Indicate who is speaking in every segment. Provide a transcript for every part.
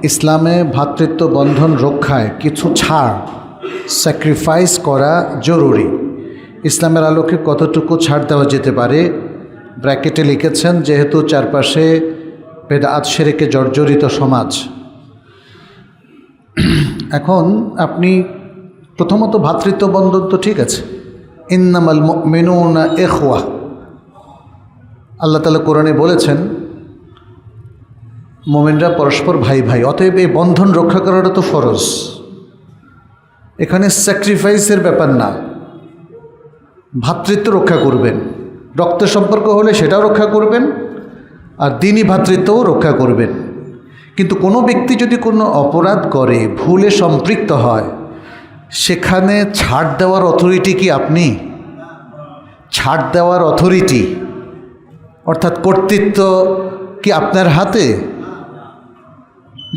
Speaker 1: ইসলামে ভ্রাতৃত্ব বন্ধন রক্ষায় কিছু ছাড় স্যাক্রিফাইস করা জরুরি। ইসলামের আলোকে কতটুকু ছাড় দেওয়া যেতে পারে? ব্র্যাকেটে লিখেছেন, যেহেতু চারপাশে বেদাত শিরকে জর্জরিত সমাজ। এখন আপনি প্রথমত ভ্রাতৃত্ব বন্ধন তো ঠিক আছে, ইন্নামাল মুমিনুনা ইখওয়া, আল্লাহ তাআলা কোরআনে বলেছেন মুমিনরা পরস্পর ভাই ভাই, অতএব এই বন্ধন রক্ষা করাটা তো ফরজ। এখানে স্যাক্রিফাইসের ব্যাপার না, ভ্রাতৃত্ব রক্ষা করবেন, রক্ত সম্পর্ক হলে সেটাও রক্ষা করবেন, আর দ্বীনি ভ্রাতৃত্বও রক্ষা করবেন। কিন্তু কোনো ব্যক্তি যদি কোনো অপরাধ করে, ভুলে সম্পৃক্ত হয়, সেখানে ছাড় দেওয়ার অথরিটি কি আপনি? ছাড় দেওয়ার অথরিটি অর্থাৎ কর্তৃত্ব কি আপনার হাতে?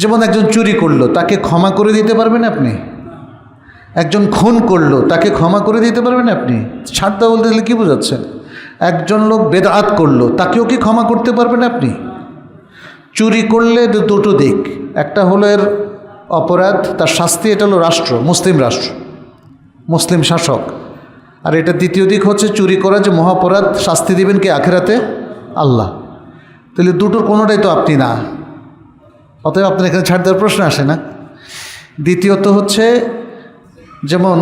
Speaker 1: যেমন একজন চুরি করলো, তাকে ক্ষমা করে দিতে পারবেন আপনি? একজন খুন করলো, তাকে ক্ষমা করে দিতে পারবেন আপনি? ছাড় দেওয়া বলতে গেলে কী বোঝাচ্ছেন? একজন লোক বেদাত করলো, তাকেও কি ক্ষমা করতে পারবেন আপনি? চুরি করলে দুটো দিক, একটা হলো এর অপরাধ, তার শাস্তি, এটা হলো রাষ্ট্র, মুসলিম রাষ্ট্র, মুসলিম শাসক। আর এটা দ্বিতীয় দিক হচ্ছে চুরি করা যে মহাপরাধ, শাস্তি দিবেন কে? আখিরাতে আল্লাহ। তাহলে দুটোর কোনোটাই তো আপনি না, অতএব আপনার এখানে ছাড় দেওয়ার প্রশ্ন আসে না। দ্বিতীয়ত হচ্ছে যেমন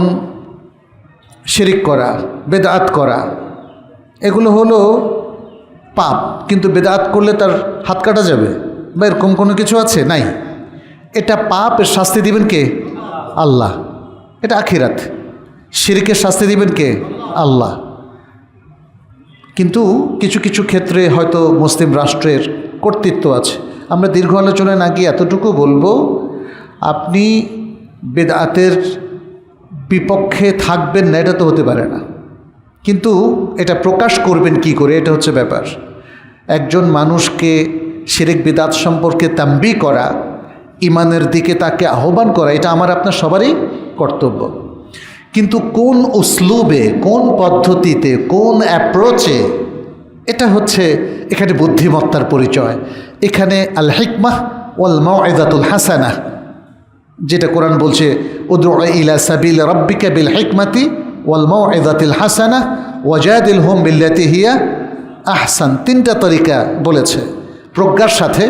Speaker 1: শিরিক করা, বেদাত করা, এগুলো হলো পাপ, কিন্তু বেদাত করলে তার হাত কাটা যাবে বা এরকম কোনো কিছু আছে? নাই। এটা পাপ, এর শাস্তি দিবেন কে? আল্লাহ। এটা আখিরাত। শিরিকের শাস্তি দিবেন কে? আল্লাহ। কিন্তু কিছু কিছু ক্ষেত্রে হয়তো মুসলিম রাষ্ট্রের কর্তৃত্ব আছে। আমরা দীর্ঘ আলোচনায় না গিয়ে এতটুকু বলবো, আপনি বেদাতের বিপক্ষে থাকবেন না, এটা তো হতে পারে না, কিন্তু এটা প্রকাশ করবেন কি করে, এটা হচ্ছে ব্যাপার। একজন মানুষকে শিরক বিদাত সম্পর্কে তাম্বি করা, ইমানের দিকে তাকে আহ্বান করা, এটা আমার আপনার সবারই কর্তব্য। কিন্তু কোন উসলুবে, কোন পদ্ধতিতে, কোন অ্যাপ্রোচে, এটা হচ্ছে এখানে বুদ্ধিমত্তার পরিচয়। এখানে আল হিকমাহ ওয়াল মাউইযাতুল হাসানাহ, যেটা কোরআন বলছে, উদউ ইলা সাবিল রাব্বিকা বিল হিকমাতি ওয়াল মাউইযাতিল হাসানাহ ওয়াজাদিলহুম বিল্লাতি হিয়া আহসান। তিনটা তরিকা বলেছে, প্রজ্ঞার সাথে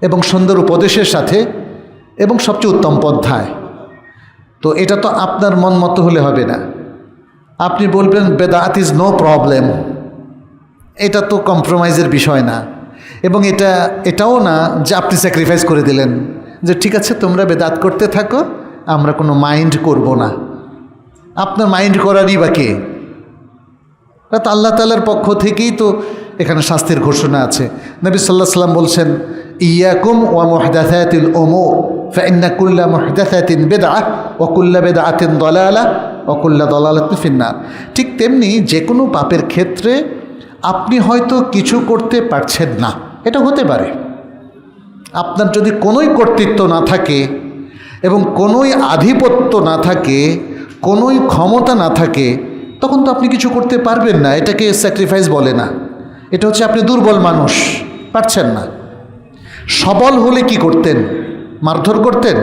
Speaker 1: এবং সুন্দর উপদেশের সাথে এবং সবচেয়ে উত্তম পন্থায়। তো এটা তো আপনার মন মতো হলে হবে না। আপনি বলবেন বেদাত ইজ নো প্রবলেম, এটা তো কম্প্রোমাইজের বিষয় না, এবং এটাও না যে আপনি স্যাক্রিফাইস করে দিলেন যে ঠিক আছে তোমরা বেদাত করতে থাকো, আমরা কোনো মাইন্ড করব না। আপনার মাইন্ড করারই বা কে? তো আল্লাহ তাআলার পক্ষ থেকেই তো এখানে শাস্তির ঘোষণা আছে। নবী সাল্লাল্লাহু আলাইহি ওয়াসাল্লাম বলছেন, ইয়াকুম ওয়া মুহদাসাতিল উমুর ফাইন্না কুল্লা মুহদাসাতিন বিদআহ ওয়া কুল্লা বিদআতিন দালালাহ ওয়া কুল্লা দালালাতিন ফিন্নার। ঠিক তেমনি যে কোনো পাপের ক্ষেত্রে আপনি হয়তো কিছু করতে পারছেন না, এটা হতে পারে। আপনার যদি কোনোই কর্তৃত্ব না থাকে এবং কোনোই আধিপত্য না থাকে, কোনোই ক্ষমতা না থাকে, তখন তো আপনি কিছু করতে পারবেন না। এটাকে স্যাক্রিফাইস বলে না, এটা হচ্ছে আপনি দুর্বল মানুষ, পারছেন না। সবল হলে কি করতেন? মারধর করতেন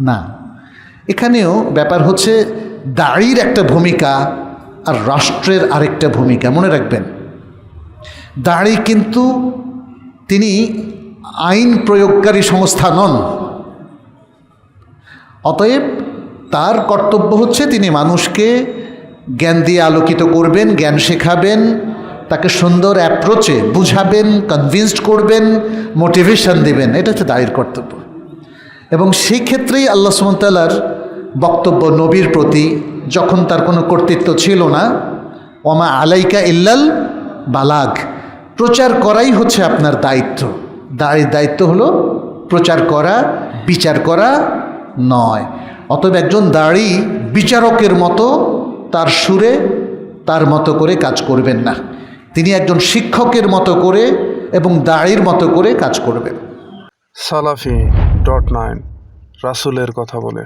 Speaker 1: না। এখানেও ব্যাপার হচ্ছে দাড়ির একটা ভূমিকা আর রাষ্ট্রের আরেকটা ভূমিকা, মনে রাখবেন। দাড়ি কিন্তু তিনি আইন প্রয়োগকারী সংস্থা নন, অতএব তার কর্তব্য হচ্ছে তিনি মানুষকে জ্ঞান দিয়ে আলোকিত করবেন, জ্ঞান শেখাবেন, তাকে সুন্দর অ্যাপ্রোচে বুঝাবেন, কনভিন্সড করবেন, মোটিভেশন দেবেন। এটা হচ্ছে দাঁড়ির কর্তব্য। এবং সেই ক্ষেত্রেই আল্লাহ সুবহানাহু ওয়া তাআলার বক্তব্য নবীর প্রতি, যখন তার কোনো কর্তৃত্ব ছিল না, ওমা আলাইকা ইল্লাল বালাগ, প্রচার করাই হচ্ছে আপনার দায়িত্ব। দাঁড়ির দায়িত্ব হলো প্রচার করা, বিচার করা নয়। অতএব একজন দাড়ি বিচারকের মতো তার সুরে তার মতো করে কাজ করবেন না, তিনি একজন শিক্ষকের মতো করে এবং দাড়ির মতো করে কাজ করবেন।
Speaker 2: Salafi.9 রাসূলের কথা বলে।